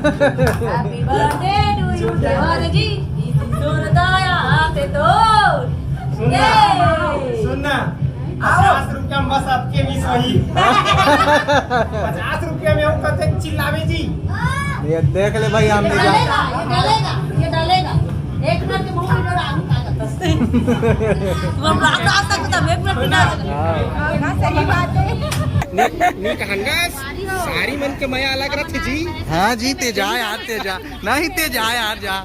Happy birthday to you, Devaji. सुरताया आते तो. सुनना 50 रुपया में बस आपके मिस वही 50 रुपया में हम कते चिल्लावे जी. ये देख ले भाई हमने ये डालेगा. एक मिनट के मुंह में आलू खा जाता है. तू हम रात तक तो एक मिनट बिना. हां सही बात है. नी कहंगा सारी मन के मया अलग रथ जी. हाँ जी ते जा यार ते जा नहीं ते जा यार जा.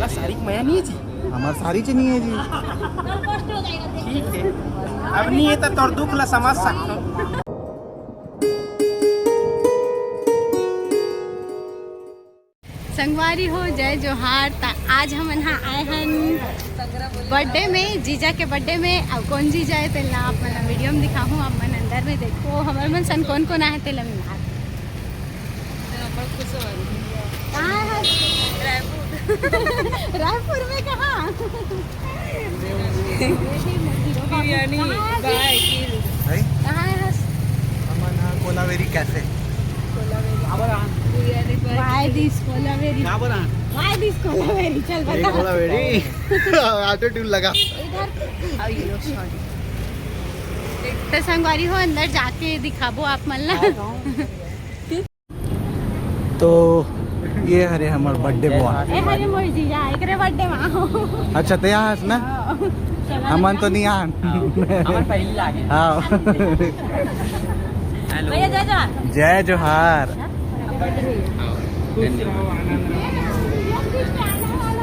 सारी मया नहीं है जी. हमार सारी च नहीं है जी. ठीक है अब नहीं है तो तोर दुख ला समझ सकता. संगवारी हो जय जोहार. आज हम यहाँ आए हैं बर्थडे में, जीजा के बर्थडे में. अब कौन जीजा है तेल आप मैं वीडियो में दिखाऊँ. अब मन अंदर में देखो हमारे मन सन कौन कौन आए तेल में. कहाँ है? रायपुर में कहाँ? कहाँ है? Kolaveri cafe. Why this Kolaveri? Why this Kolaveri? चल बता. कोलावेरी ऑटो ट्यून लगा. तो संगवारी हो अंदर जाके दिखाबो आप मल्ला. तो ये हरे हमार बर्थडे बुआ. ए हरे मोर जीजा एकरे बर्थडे में. अच्छा ते यहाँ ना हमन तो नहीं आन. हाँ भैया जय जोहार. जय जोहार.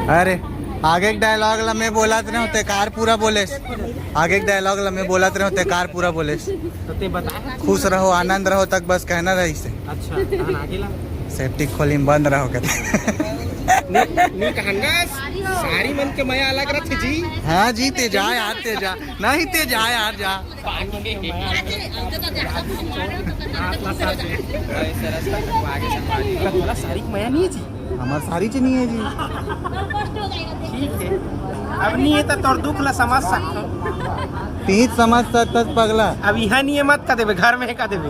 अरे आगे एक डायलॉग ला मैं बोला रहे होते कार पूरा बोले. आगे एक डायलॉग ला मैं बोला रहे होते कार पूरा बोले. तो ते बता. खुश रहो आनंद रहो तक बस कहना रही से. अच्छा आगे ला सेफ्टी खोली में बंद रहो कहते. नी कहंगा सारी मन के मया अलग रथ जी. हाँ जी ते जा यार ते जा नहीं ते जा यार जा. सारी मया नहीं है जी. हमार सारी च नहीं है जी. ठीक है अब नहीं है तो तोर दुख ला समझ सकता. तीज समझ सकता पगला. अब यहाँ नहीं है मत कर देवे घर में है कर देवे.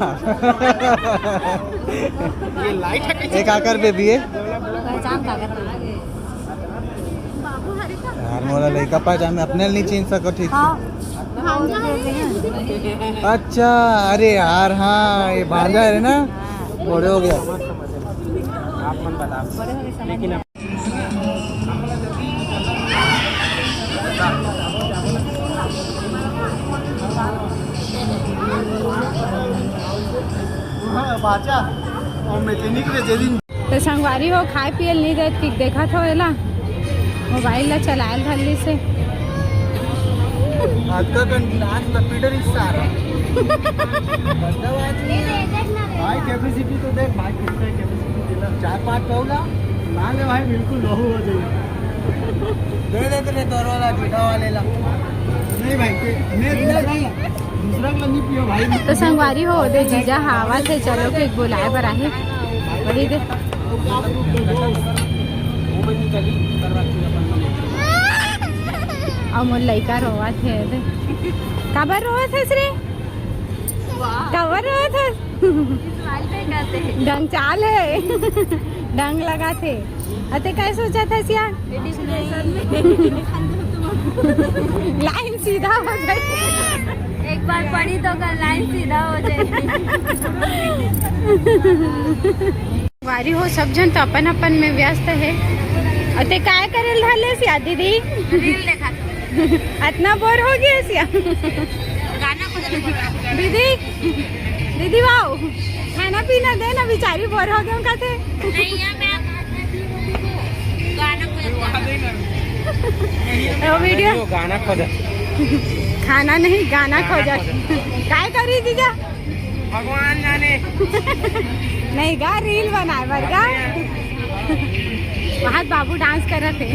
ये लाइट है कैसे एक आकर बेबी है पहचान का करते हैं. यार मोला लड़का पहचान में अपने नहीं चिन सको ठीक से. अच्छा अरे यार हाँ ये भांजा है ना बड़े हो गया. आप मन बता लेकिन बाचा और मैकेनिक रे जे दिन तो संगवारी हो खाए पियल नहीं देत कि देखा था एला मोबाइल ला चलायल धरली से. आज का गिलास लपीटर हिस्सा भाई कैपेसिटी तो देख भाई कितना कैपेसिटी दिला. 4-5 होगा मान ले भाई बिल्कुल लहू हो जाएगी. दे देते रे तोर वाला मीठा वाले ला. नहीं भाई मैं दूसरा का नहीं पियो भाई. तो संगवारी हो दे जीजा हवा से चलो के एक बुलाए पर आहे वही दे. और मोर लड़का रोवा थे काबर रोवा थे रे. काबर रोवा थे. डंग चाल है डंग लगा थे. अते क्या सोचा था सिया लाइन सीधा हो जाए. एक बार पढ़ी तो कल लाइन सीधा हो जाए. वारी हो सब जन तो अपन अपन में व्यस्त है. अते काय करेल रहले सिया दीदी. रील देखा इतना बोर हो गया सिया. गाना खोजने दीदी दीदी वाओ खाना पीना दे ना बेचारी बोर हो गए कहते. नहीं है मैं गाना वो वीडियो गाना खोज खाना नहीं गाना खोजा. काय करी जीजा भगवान जाने. नहीं गा रील बनाए बरगा. वहाँ बाबू डांस कर रहे थे.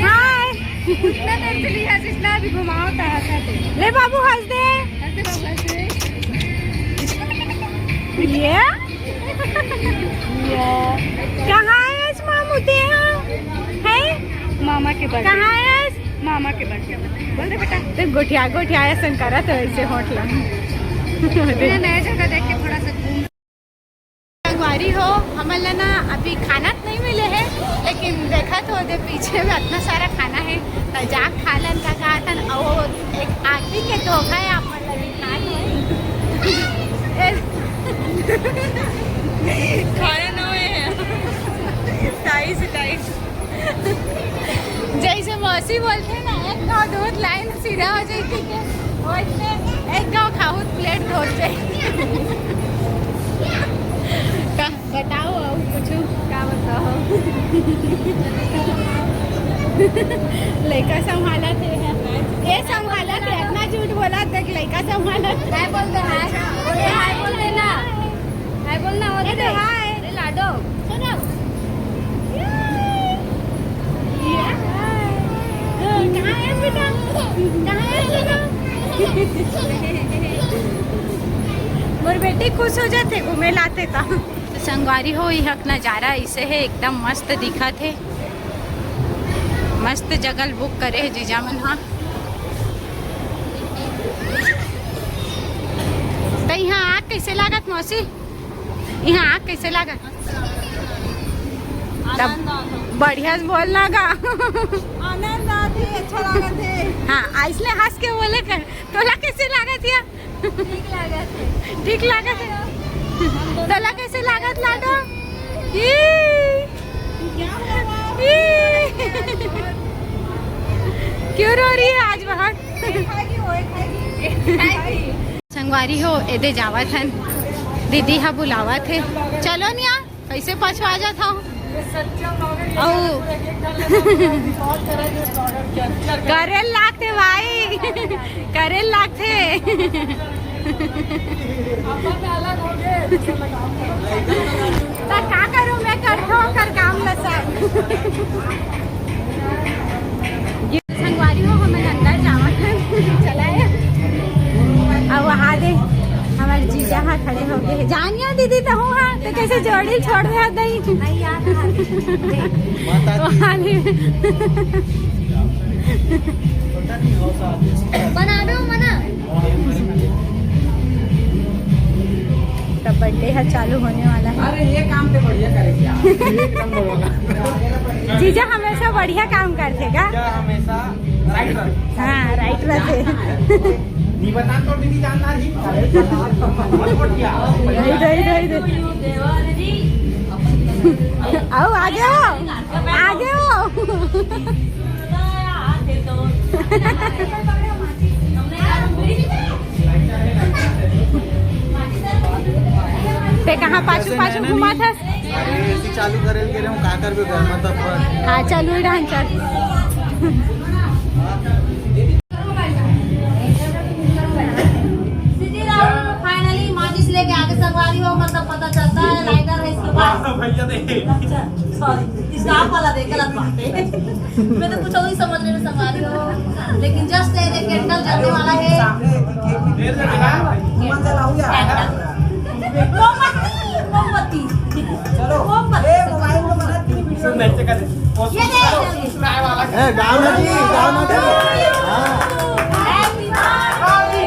हाय इतना देर से लिया सिस्टर भी घुमाओ था. ले बाबू हंस दे. ये कहाँ है मामू ते हैं? है मामा के पास कहाँ है मामा के बर्थडे में बोल दे बेटा। तो गोठिया गोठिया ऐसा करा तो ऐसे होटल नया जगह देख के थोड़ा सा घूम। संगवारी हो हमला ना अभी खाना तो नहीं मिले है, लेकिन देखा तो दे पीछे में इतना सारा खाना है तो जा खा लन का कहा था। और एक आखिरी के धोखा है आप खाने ना जैसे मौसी बोलते ना एक गाँव दूध लाइन सीधा हो जाएगी के वैसे एक गाँव खाऊ प्लेट धो जाएगी। बताओ और कुछ क्या बताओ। लड़का संभाला थे ये संभाला थे इतना झूठ बोला था कि लड़का संभाला है। बोलते हैं हाय बोल देना हाय बोलना होता है हाय लाडो सुनो कहाँ है बेटा कहाँ है बेटा। मोर बेटी खुश हो जाते घूमे लाते था। तो संगवारी हो यह नज़ारा इसे है एकदम मस्त दिखा थे। मस्त जगह बुक करे है जीजा मन। हाँ तो यहाँ आग कैसे लागत मौसी, यहाँ आग कैसे लागत? तब बढ़िया से बोलना का आनंद आती अच्छा लागत है। हाँ इसलिए हंस के बोले कर तोला कैसे लागत या ठीक लागत है। ठीक लागत है तोला कैसे लागत लाडो? क्यों रो रही है आज बहुत? संगवारी हो एदे जावा थन दीदी हा बुलावा थे चलो निया कैसे पछवा जाता हूँ करेल लागते भाई करेल लागते। तो क्या करूँ मैं करता हूँ कर काम लसा। संगवारी हो हमें अंदर जावा चला है अब वहाँ दे हमारे जीजा हाँ खड़े हो गए जानिया दीदी तो हूँ हाँ तो कैसे जोड़ी छोड़ दे दही बना दो मना। तब बर्थडे है चालू होने वाला है। अरे ये काम तो बढ़िया करेगी जीजा हमेशा बढ़िया काम करते का हमेशा राइट हाँ राइट रहते नहीं बता तो दीदी जानना ही आओ आगे हो आगे हो। ते कहाँ पाछू पाछू घुमा था एसी चालू करेल के हम का करबे घर में तब हाँ चालू रहन चल। फाइनली माचिस लेके आगे संगवारी हो मतलब पता चलता है लाइटर है इसके पास। भैया दे अच्छा सॉरी इसका आप वाला देख गलत बात है। मैं तो कुछ और ही समझ रही हूँ संगवारी हो लेकिन जस्ट ये कैंडल जलने वाला है। देर से लगा मोमबत्ती मोमबत्ती सुन नहीं कर ये देख सुनाए वाला ए गाँव में जी गाँव में happy birthday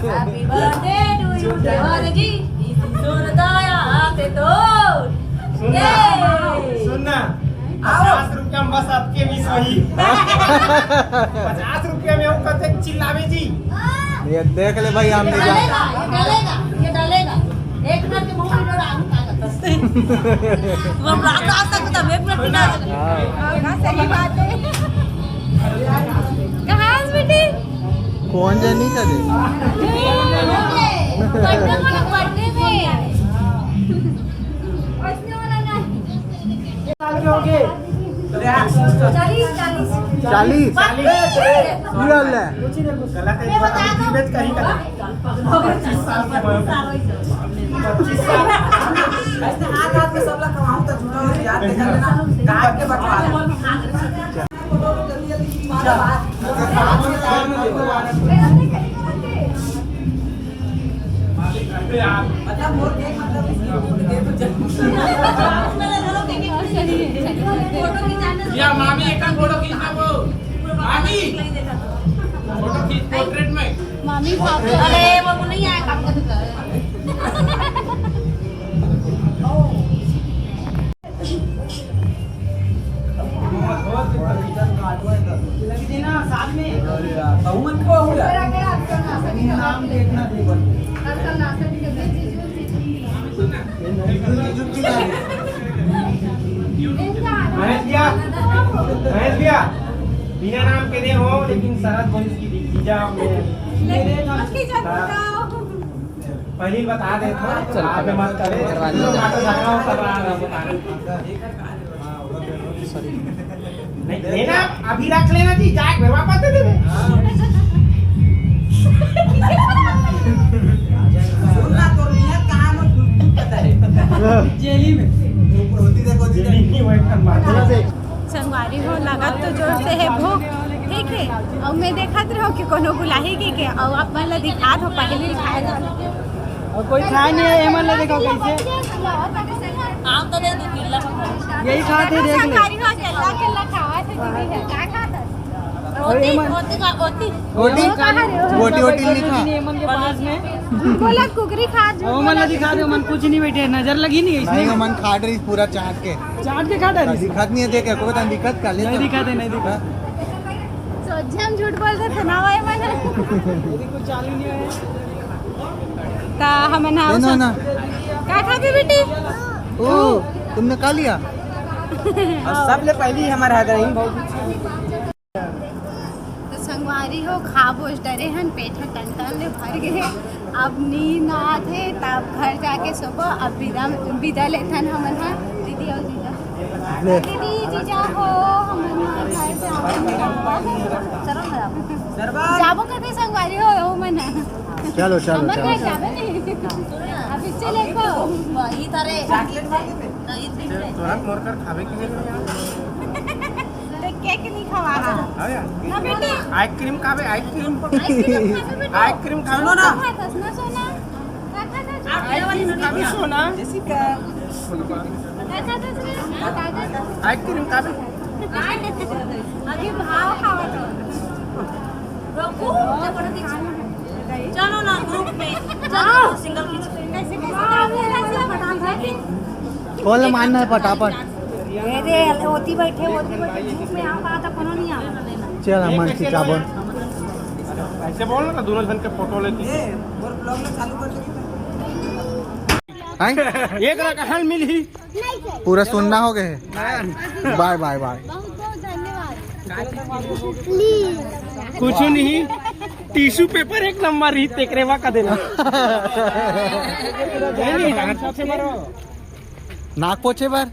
happy birthday to you देवर जी सुनताया आते तो सुनना 50 रुपया में बस आपके मिस वही 50 रुपया में हम कते चिल्लावे जी ये देख ले भाई हमने जा ये डालेगा 1 मिनट के मुंह में डरा आलू का तुम हम रात रात तक तब 1 मिनट बिना हाँ सही बात है। कहाँ है बेटी? कौन जानी का दे बर्थडे में हो गए 40 निकल ले गलत है बेच कहीं कर 25 साल के 25 साल ऐसे हाथ में सब लोग कमाऊं तो झूठा हो याद निकल लेना गांव के बकवास मतलब जीजा मामी एक फोटो खींचना वो मामी फोटो खींच पोर्ट्रेट में मामी पापा अरे वो नहीं आया काम कर लगी थी ना साथ में बहुमत को हो गया नाम देखना देखो महेश भैया बिना नाम के दे हो लेकिन शरद बोल की जीजा पहले बता दे चल आगे मत करे नहीं लेना अभी रख लेना जी जाके घर वापस दे देवे सुनना तो नहीं है कहां में पता है जेली में होती देखो जेली नहीं वो एक मार संगवारी हो लागत तो जोर से है भूख ठीक है और मैं देखत रहो कि कोनो बुलाही के और आप मन ला दिखा दो पहले खाए और कोई खा नहीं है एमन ले देखो कैसे आम तो दे दो किला यही खाते देख ले संगवारी हो केला खावा थे दीदी है का खाता रोटी रोटी का रोटी रोटी रोटी नहीं खा एमन के पास में बोला कुकरी खा जो ओ मन दिखा दो मन कुछ नहीं बैठे नजर लगी नहीं नहीं मन खाट रही पूरा चाट के खा डर दिखत नहीं है देख को बता दिक्कत का ले नहीं दिखाते नहीं दिखा सोचे हम झूठ बोलते थे ना भाई मैंने यदि कुछ चालू नहीं है ता हम ना ना का खाते बेटी ओ तुमने खा लिया सबले पहली हमारे हाथ रही बहुत तो संगवारी हो खा बोझ डरे हन पेट में टन ले भर गए अब नींद आते तब घर जाके सुबह अब विदा लेथन हमन हा दीदी और जीजा दीदी जीजा हो हमन हा घर से चलो ना जाबो कते संगवारी हो मन चलो चलो हमन चलो घर जाबे नहीं अभी चले को वही तारे चॉकलेट मांगे थे तुरंत मोरकर खावे के लिए तो केक नहीं खवा ना बेटी आइसक्रीम खावे आइसक्रीम आइसक्रीम आइसक्रीम खा लो ना ना सोना का खाता आइसक्रीम खावे सोना जेसिका आइसक्रीम खावे अभी भाव खावा तो रोकू चलो ना ग्रुप में चलो सिंगल की कैसे कैसे बोल मानना है फटाफट अरे होती बैठे ग्रुप में आ पाता कोनो नहीं आ चल अमन की चाबन ऐसे बोल ना दोनों जन के फोटो लेती ए और ब्लॉग में चालू कर देगी एक रहा हल मिली पूरा सुनना हो गए बाय बाय बाय बहुत बहुत धन्यवाद कुछ नहीं टिश्यू पेपर एक नंबर ही तेकरेवा का देना नहीं हाथ से मारो नाक पोछे बार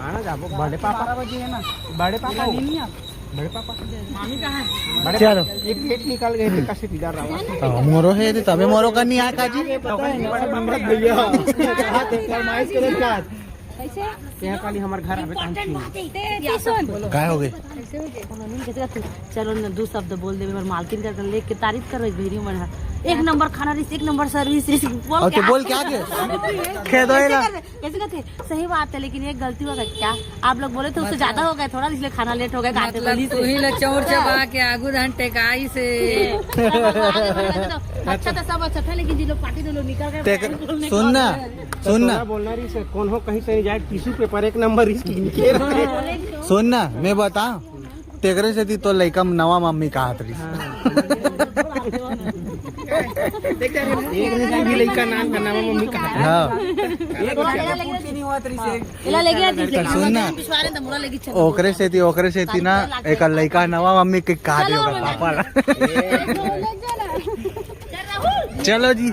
आना जाबो बड़े पापा है ना बड़े पापा नहीं आप बड़े पापा मामी कहाँ है बड़े चलो एक पेट निकाल गए थे कैसे इधर रहा मोरो है तबे मोरो करनी आ काजी भैया फरमाइश करे का कैसे यहाँ खाली हमारे घर आवे काम ते सुन काय हो गए चलो ना दो शब्द बोल दे मालकिन का लेके के तारीफ कर रही भेरी मन एक नंबर खाना रिस एक नंबर सर्विस और तो बोल क्या के खेद होएगा कैसे कहते सही बात है लेकिन एक गलती हो गई क्या आप लोग बोले थे उससे ज्यादा हो गया थोड़ा इसलिए खाना लेट हो गया खाते गली से चौर चबा के आगू धान टेकाई से अच्छा था सब अच्छा था लेकिन जो लोग पार्टी लोग निकल गए सुनना सुनना बोलना रही से कौन हो कहीं से नहीं जाए टिश्यू पेपर एक नंबर इसकी सुनना मैं बता तेकरे से थी तो लइका नवा मम्मी का हाथ रही एक भी लड़का नाम का नाम मम्मी का हाँ नहीं हुआ तरी से इला ले गया सुनना पिछवाड़े तो मुरा लगी चल ओकरे से थी ना एक लइका नवा मम्मी के का दियो पापा चलो जी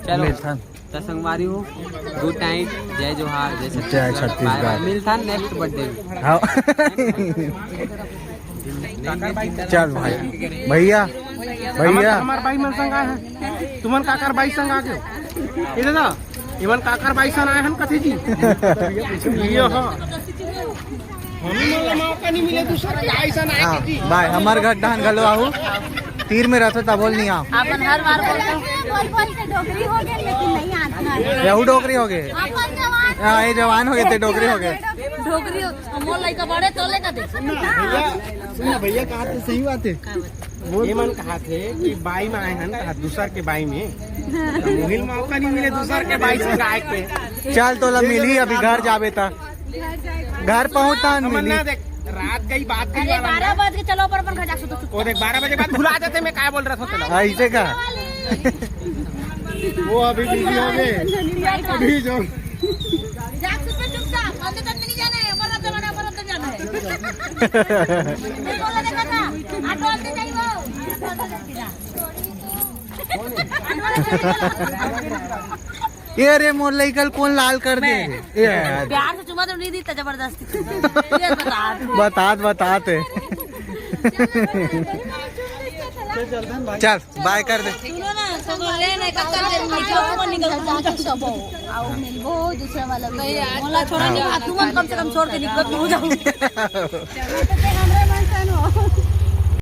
चलो तो संगवारी हो गुड नाइट जय जोहार जय छत्तीसगढ़ मिलता नेक्स्ट बर्थडे हाँ चल भाई भैया भैया हमार भाई मन संग आए हैं तुमन काकर भाई संग आ गए इधर ना इवन काकर भाई संग आए हैं कथी जी ये हो हमें मौका नहीं मिले दूसरा के ऐसा ना हाँ बाय हमार घर धान गलो आहू तीर में रहता था बोल नहीं आओ अपन हर बार बोलते बोल के डोगरी हो गए लेकिन नहीं आता यहू डोकरी हो गए अपन जवान हाँ ये जवान हो गए थे डोकरी हो गए ढोकरी मोर लइका बड़े चले का दे सुनना भैया कहा तो सही बात है। ये मन कहा थे कि बाई में आए हैं कहा दूसर के बाई में मोहिल मौका नहीं मिले दूसर के बाई से गाय के चल तो मिली अभी घर जावे था घर पहुंचता तमन्ना देख रात गई बात गई अरे 12 बज के चलो पर घर जा सुतो वो देख 12 बजे बाद भुला देते मैं क्या बोल रहा था तेरा ऐसे का वो अभी बिजी हो गए अभी जो जाग सुतो चुपचाप अंदर तक नहीं जाना है पर तो जाना है मैं बोला देखा था ऑटो आते जाइबो ये रे मोर लइकल कौन लाल कर दे ये प्यार से चुमा तो नहीं दी था जबरदस्ती बताते चल बाय कर दे सुनो ना सगो लेने का कर दे निकल को निकल जाके सबो आओ मिलबो दूसरा वाला मोला छोड़ा नहीं तू कम से कम छोड़ के निकल तू जाओ हमरे मन